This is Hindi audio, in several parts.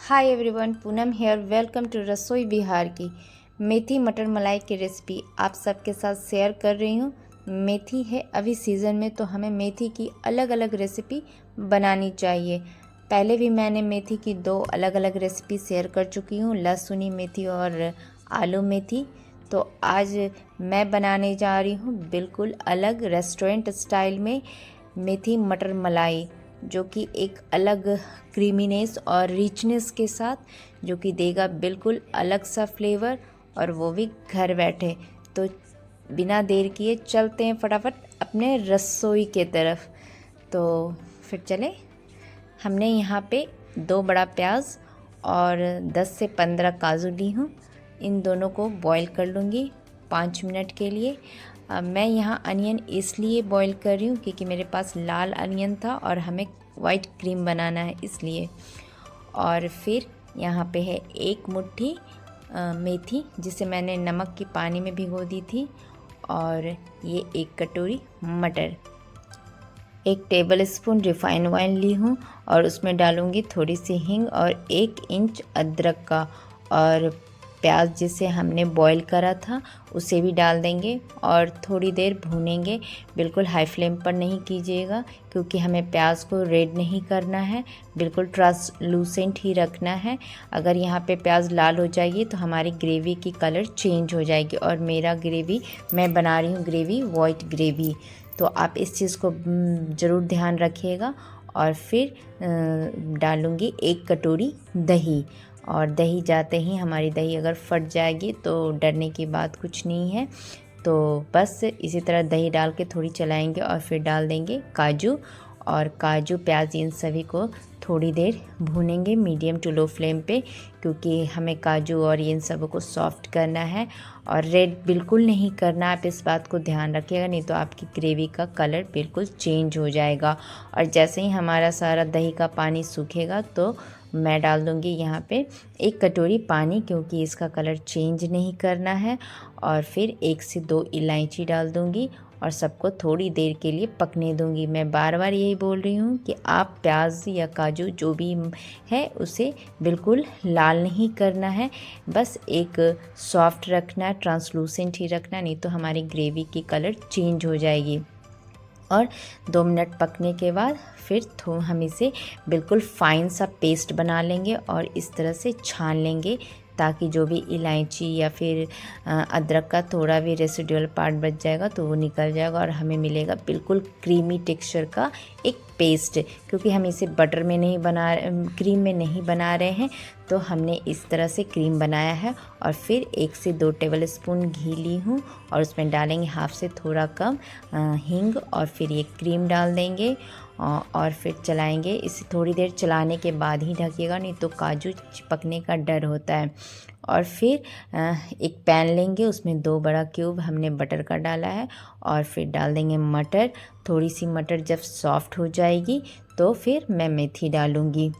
Hi everyone, Poonam here. Welcome to Rasoi Bihar की। मेथी मटर मलाई की रेसिपी आप सबके साथ शेयर कर रही हूँ। मेथी है अभी सीज़न में, तो हमें मेथी की अलग अलग रेसिपी बनानी चाहिए। पहले भी मैंने मेथी की 2 अलग अलग रेसिपी शेयर कर चुकी हूँ, लहसुनी मेथी और आलू मेथी। तो आज मैं बनाने जा रही हूँ बिल्कुल अलग रेस्टोरेंट स्टाइल में मेथी मटर मलाई, जो कि एक अलग क्रीमीनेस और रिचनेस के साथ, जो कि देगा बिल्कुल अलग सा फ्लेवर, और वो भी घर बैठे। तो बिना देर किए चलते हैं फटाफट अपने रसोई के तरफ। तो फिर चले। हमने यहाँ पे 2 बड़ा प्याज और 10 से 15 काजू ली हूँ। इन दोनों को बॉईल कर लूँगी 5 मिनट के लिए। मैं यहाँ अनियन इसलिए बॉईल कर रही हूँ क्योंकि मेरे पास लाल अनियन था और हमें वाइट क्रीम बनाना है इसलिए। और फिर यहाँ पे है 1 मुट्ठी मेथी, जिसे मैंने नमक की पानी में भिगो दी थी। और ये 1 कटोरी मटर, 1 टेबल स्पून रिफाइंड ऑयल ली हूँ और उसमें डालूँगी थोड़ी सी हींग और 1 इंच अदरक का। और प्याज जिसे हमने बॉईल करा था उसे भी डाल देंगे और थोड़ी देर भूनेंगे। बिल्कुल हाई फ्लेम पर नहीं कीजिएगा क्योंकि हमें प्याज को रेड नहीं करना है, बिल्कुल ट्रांसलूसेंट ही रखना है। अगर यहाँ पे प्याज लाल हो जाएगी तो हमारी ग्रेवी की कलर चेंज हो जाएगी। और मैं बना रही हूँ ग्रेवी वाइट ग्रेवी, तो आप इस चीज़ को ज़रूर ध्यान रखिएगा। और फिर डालूँगी 1 कटोरी दही। और दही जाते ही हमारी दही अगर फट जाएगी तो डरने की बात कुछ नहीं है। तो बस इसी तरह दही डाल के थोड़ी चलाएंगे और फिर डाल देंगे काजू। और काजू प्याज इन सभी को थोड़ी देर भूनेंगे मीडियम टू लो फ्लेम पे, क्योंकि हमें काजू और इन सब को सॉफ्ट करना है और रेड बिल्कुल नहीं करना। आप इस बात को ध्यान रखिएगा, नहीं तो आपकी ग्रेवी का कलर बिल्कुल चेंज हो जाएगा। और जैसे ही हमारा सारा दही का पानी सूखेगा तो मैं डाल दूँगी यहाँ पे 1 कटोरी पानी, क्योंकि इसका कलर चेंज नहीं करना है। और फिर 1 से 2 इलायची डाल दूँगी और सबको थोड़ी देर के लिए पकने दूँगी। मैं बार बार यही बोल रही हूँ कि आप प्याज या काजू जो भी है उसे बिल्कुल लाल नहीं करना है, बस एक सॉफ्ट रखना, ट्रांसलूसेंट ही रखना, नहीं तो हमारी ग्रेवी की कलर चेंज हो जाएगी। और 2 मिनट पकने के बाद फिर हम इसे बिल्कुल फाइन सा पेस्ट बना लेंगे और इस तरह से छान लेंगे, ताकि जो भी इलायची या फिर अदरक का थोड़ा भी रेसिडुअल पार्ट बच जाएगा तो वो निकल जाएगा और हमें मिलेगा बिल्कुल क्रीमी टेक्सचर का एक पेस्ट। क्योंकि हम इसे बटर में नहीं क्रीम में नहीं बना रहे हैं, तो हमने इस तरह से क्रीम बनाया है। और फिर 1 से 2 टेबल स्पून घी ली हूँ और उसमें डालेंगे हाफ से थोड़ा कम हींग, और फिर ये क्रीम डाल देंगे और फिर चलाएंगे। इसे थोड़ी देर चलाने के बाद ही ढकिएगा, नहीं तो काजू चिपकने का डर होता है। और फिर एक पैन लेंगे, उसमें 2 बड़ा क्यूब हमने बटर का डाला है और फिर डाल देंगे मटर। थोड़ी सी मटर जब सॉफ्ट हो जाएगी तो फिर मैं मेथी डालूँगी।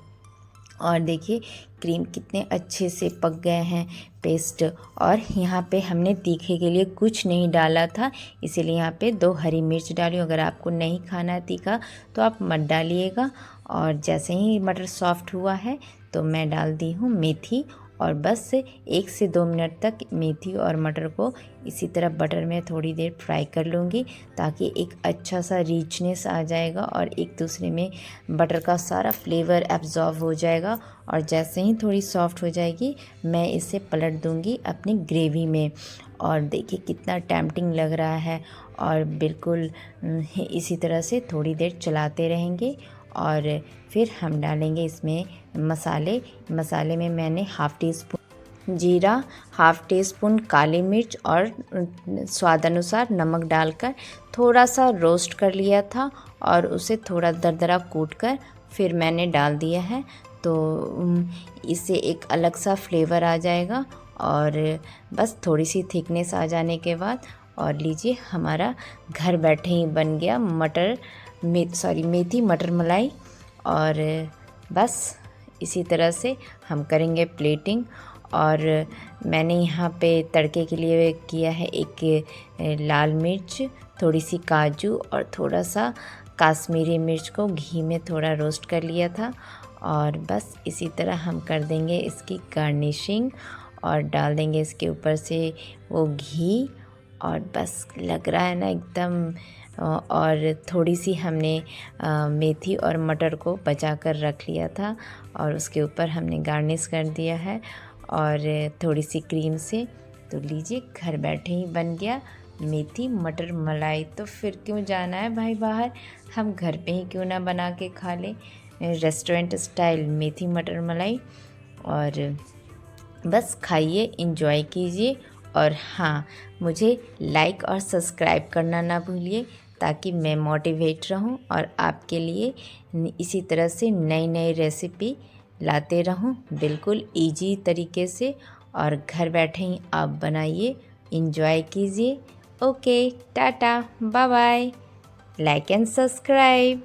और देखिए क्रीम कितने अच्छे से पक गए हैं पेस्ट। और यहाँ पे हमने तीखे के लिए कुछ नहीं डाला था, इसीलिए यहाँ पे 2 हरी मिर्च डाली। अगर आपको नहीं खाना है तीखा तो आप मत डालिएगा। और जैसे ही मटर सॉफ्ट हुआ है तो मैं डाल दी हूँ मेथी, और बस 1 से 2 मिनट तक मेथी और मटर को इसी तरह बटर में थोड़ी देर फ्राई कर लूँगी, ताकि एक अच्छा सा रिचनेस आ जाएगा और एक दूसरे में बटर का सारा फ्लेवर एब्जॉर्ब हो जाएगा। और जैसे ही थोड़ी सॉफ्ट हो जाएगी मैं इसे पलट दूँगी अपनी ग्रेवी में। और देखिए कितना टेम्पटिंग लग रहा है। और बिल्कुल इसी तरह से थोड़ी देर चलाते रहेंगे। और फिर हम डालेंगे इसमें मसाले में मैंने हाफ़ टी स्पून जीरा, हाफ़ टी स्पून काली मिर्च और स्वाद अनुसार नमक डालकर थोड़ा सा रोस्ट कर लिया था और उसे थोड़ा दरदरा कूट कर फिर मैंने डाल दिया है। तो इससे एक अलग सा फ्लेवर आ जाएगा। और बस थोड़ी सी थिकनेस आ जाने के बाद, और लीजिए हमारा घर बैठे ही बन गया मेथी मटर मलाई। और बस इसी तरह से हम करेंगे प्लेटिंग। और मैंने यहाँ पे तड़के के लिए किया है 1 लाल मिर्च, थोड़ी सी काजू और थोड़ा सा काश्मीरी मिर्च को घी में थोड़ा रोस्ट कर लिया था। और बस इसी तरह हम कर देंगे इसकी गार्निशिंग और डाल देंगे इसके ऊपर से वो घी। और बस लग रहा है ना एकदम। और थोड़ी सी हमने मेथी और मटर को बचा कर रख लिया था और उसके ऊपर हमने गार्निश कर दिया है और थोड़ी सी क्रीम से। तो लीजिए, घर बैठे ही बन गया मेथी मटर मलाई। तो फिर क्यों जाना है भाई बाहर, हम घर पे ही क्यों ना बना के खा लें रेस्टोरेंट स्टाइल मेथी मटर मलाई। और बस खाइए, इंजॉय कीजिए। और हाँ, मुझे लाइक और सब्सक्राइब करना ना भूलिए ताकि मैं मोटिवेट रहूं और आपके लिए इसी तरह से नई नई रेसिपी लाते रहूं बिल्कुल इजी तरीके से। और घर बैठे ही आप बनाइए, इंजॉय कीजिए। Okay, tata, bye bye, like and subscribe.